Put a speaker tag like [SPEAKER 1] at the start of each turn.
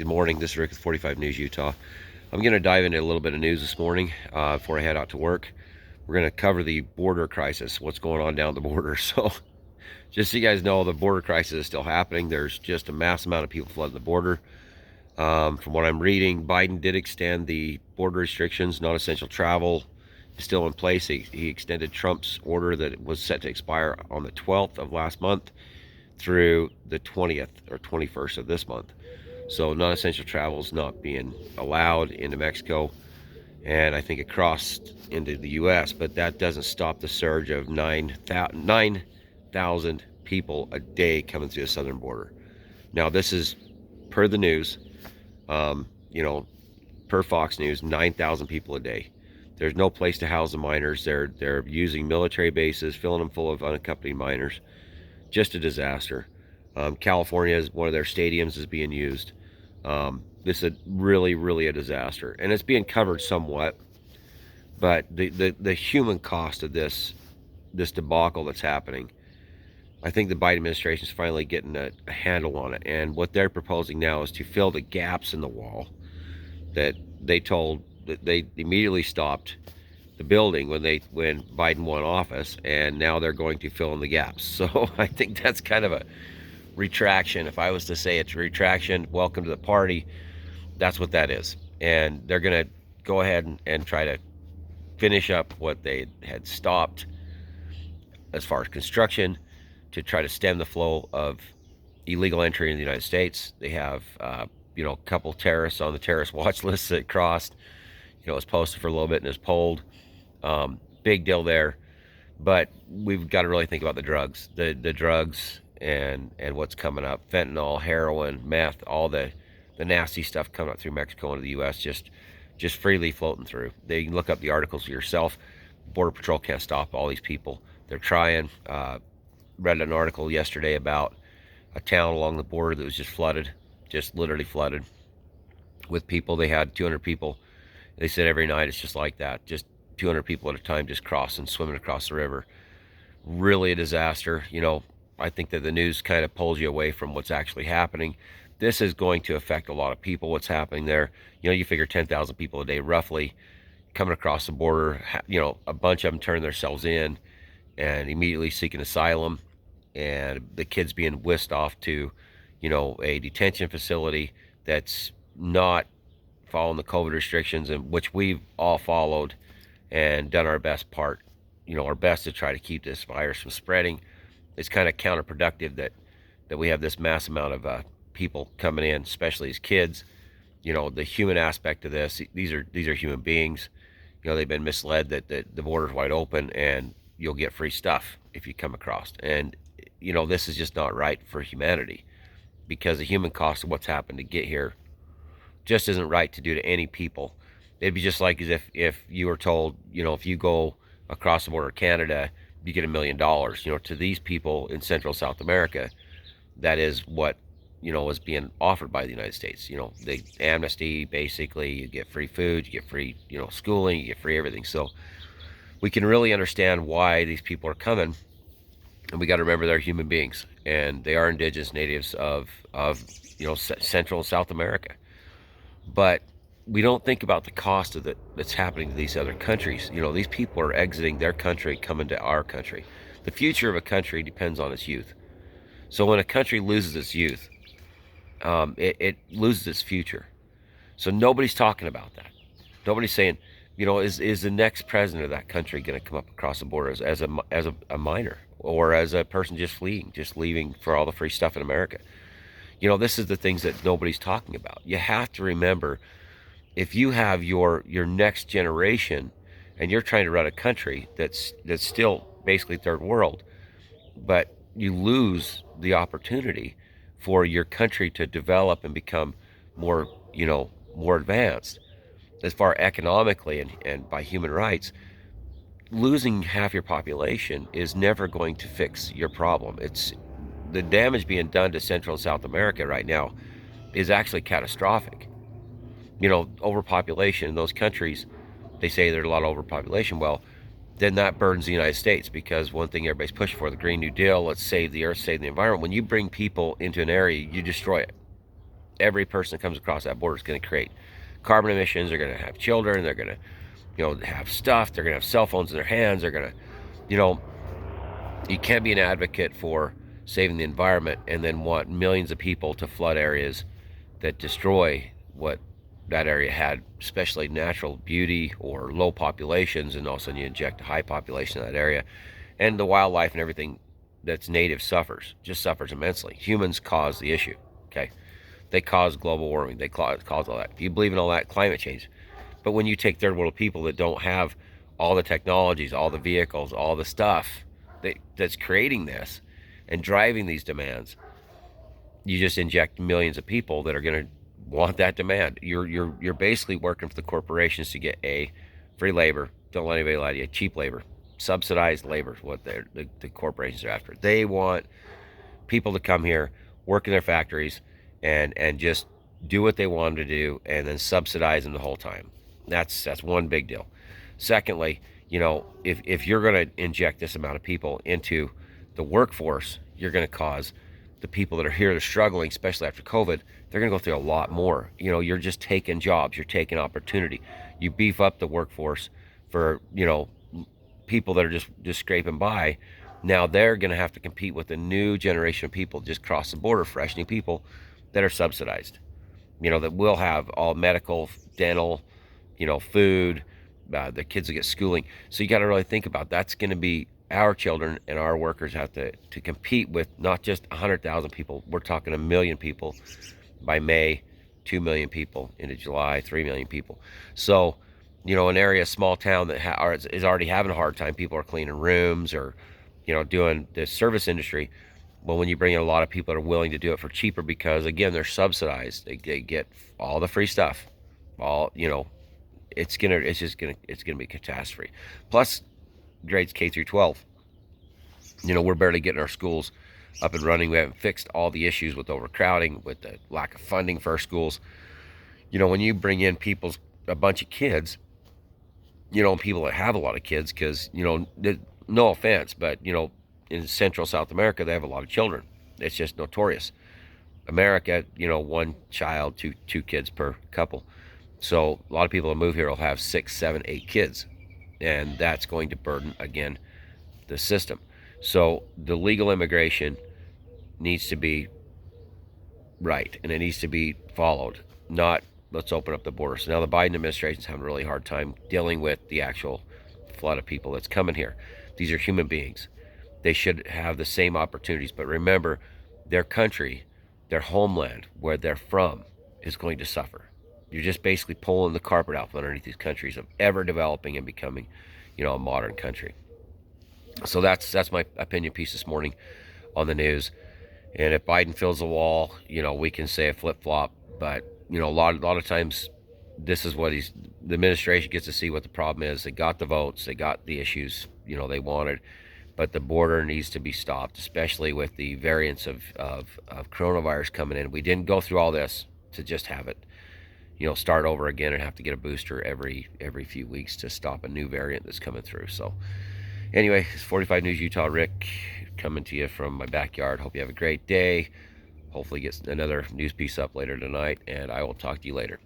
[SPEAKER 1] Good morning. This is Rick with 45 News Utah. I'm going to dive into a little bit of news this morning before I head out to work. We're going to cover the border crisis, what's going on down the border. So, just so you guys know, the border crisis is still happening. There's just a mass amount of people flooding the border. From what I'm reading, Biden did extend the border restrictions. Non-essential travel is still in place. He extended Trump's order that was set to expire on the 12th of last month through the 20th or 21st of this month. So non-essential travel is not being allowed into Mexico, and I think it crossed into the U.S., but that doesn't stop the surge of 9,000 people a day coming through the southern border. Now, this is per the news, you know, per Fox News, 9,000 people a day. There's no place to house the minors. They're using military bases, filling them full of unaccompanied minors. Just a disaster. California is one of their stadiums is being used. This is really a disaster, and it's being covered somewhat. But the human cost of this debacle that's happening, I think the Biden administration is finally getting a handle on it. And what they're proposing now is to fill the gaps in the wall that they immediately stopped the building when Biden won office, and now they're going to fill in the gaps. So I think that's kind of a retraction. If I was to say it's a retraction, welcome to the party, that's what that is. And they're going to go ahead and try to finish up what they had stopped as far as construction to try to stem the flow of illegal entry in the United States. They have, a couple terrorists on the terrorist watch list that crossed. It was posted for a little bit and is pulled. Big deal there. But we've got to really think about the drugs, the drugs and what's coming up. Fentanyl, heroin, meth, all the nasty stuff coming up through Mexico into the U.S. just freely floating through. They can look up the articles yourself. Border Patrol can't stop all these people. They're trying. Read an article yesterday about a town along the border that was just flooded, just literally flooded with people. They had 200 people. They said every night it's just like that, just 200 people at a time just crossing, swimming across the river. Really a disaster. I think that the news kind of pulls you away from what's actually happening. This is going to affect a lot of people, what's happening there. You figure 10,000 people a day roughly coming across the border. A bunch of them turn themselves in and immediately seeking asylum, and the kids being whisked off to, a detention facility that's not following the COVID restrictions, and which we've all followed and done our best part, our best to try to keep this virus from spreading. It's kind of counterproductive that we have this mass amount of people coming in, especially as kids. The human aspect of this, these are human beings. They've been misled that the border's wide open and you'll get free stuff if you come across. And this is just not right for humanity, because the human cost of what's happened to get here just isn't right to do to any people. It'd be just like as if you were told, if you go across the border of Canada, you get $1 million. To these people in Central South America, that is what, is being offered by the United States. The amnesty, basically, you get free food, you get free, schooling, you get free everything. So we can really understand why these people are coming. And we got to remember they're human beings, and they are indigenous natives of Central and South America. But we don't think about the cost of that's happening to these other countries. These people are exiting their country, coming to our country. The future of a country depends on its youth. So when a country loses its youth, it loses its future. So nobody's talking about that. Nobody's saying, is the next president of that country going to come up across the border as a minor, or as a person just leaving for all the free stuff in America? This is the things that nobody's talking about. You have to remember, if you have your next generation and you're trying to run a country that's still basically third world, but you lose the opportunity for your country to develop and become more advanced as far economically and by human rights, losing half your population is never going to fix your problem. It's the damage being done to Central and South America right now is actually catastrophic. Overpopulation in those countries, they say there's a lot of overpopulation. Well, then that burdens the United States, because one thing everybody's pushing for, the Green New Deal, let's save the earth, save the environment. When you bring people into an area, you destroy it. every person that comes across that border is going to create carbon emissions. They're going to have children. They're going to, have stuff. They're going to have cell phones in their hands. They're going to, you can't be an advocate for saving the environment and then want millions of people to flood areas that destroy what that area had, especially natural beauty or low populations, and all of a sudden you inject a high population in that area, and the wildlife and everything that's native suffers immensely. Humans cause the issue, okay? They cause global warming. They cause all that. If you believe in all that, climate change. But when you take third world people that don't have all the technologies, all the vehicles, all the stuff that's creating this and driving these demands, you just inject millions of people that are going to want that demand. You're basically working for the corporations to get free labor. Don't let anybody lie to you. Cheap labor, subsidized labor is what the corporations are after. They want people to come here, work in their factories, and just do what they want them to do, and then subsidize them the whole time. That's one big deal. Secondly, if you're going to inject this amount of people into the workforce, you're going to cause the people that are here, they're struggling, especially after COVID, they're going to go through a lot more. You're just taking jobs, you're taking opportunity. You beef up the workforce for, people that are just scraping by. Now they're going to have to compete with a new generation of people just cross the border, fresh new people that are subsidized, that will have all medical, dental, food, the kids will get schooling. So you got to really think about that's going to be our children, and our workers have to compete with not just 100,000 people. We're talking 1 million people by May, 2 million people into July, 3 million people. So, an area, small town that is already having a hard time. People are cleaning rooms or, doing the service industry. Well, when you bring in a lot of people that are willing to do it for cheaper, because again, they're subsidized, they get all the free stuff, it's gonna be a catastrophe. Plus, grades K through 12. We're barely getting our schools up and running. We haven't fixed all the issues with overcrowding, with the lack of funding for our schools. When you bring in a bunch of kids, people that have a lot of kids, because, no offense, but, in Central South America, they have a lot of children. It's just notorious. America, 1 child, two kids per couple. So a lot of people that move here will have 6, 7, 8 kids. And that's going to burden, again, the system. So the legal immigration needs to be right, and it needs to be followed, not let's open up the border. So now the Biden administration's having a really hard time dealing with the actual flood of people that's coming here. These are human beings. They should have the same opportunities. But remember, their country, their homeland, where they're from, is going to suffer. You're just basically pulling the carpet out from underneath these countries of ever developing and becoming, a modern country. So that's my opinion piece this morning on the news. And if Biden fills the wall, we can say a flip-flop. But, a lot of times this is what the administration gets to see what the problem is. They got the votes, they got the issues, they wanted. But the border needs to be stopped, especially with the variants of coronavirus coming in. We didn't go through all this to just have it, start over again and have to get a booster every few weeks to stop a new variant that's coming through. So anyway, it's 45 News Utah, Rick, coming to you from my backyard. Hope you have a great day. Hopefully get another news piece up later tonight, and I will talk to you later.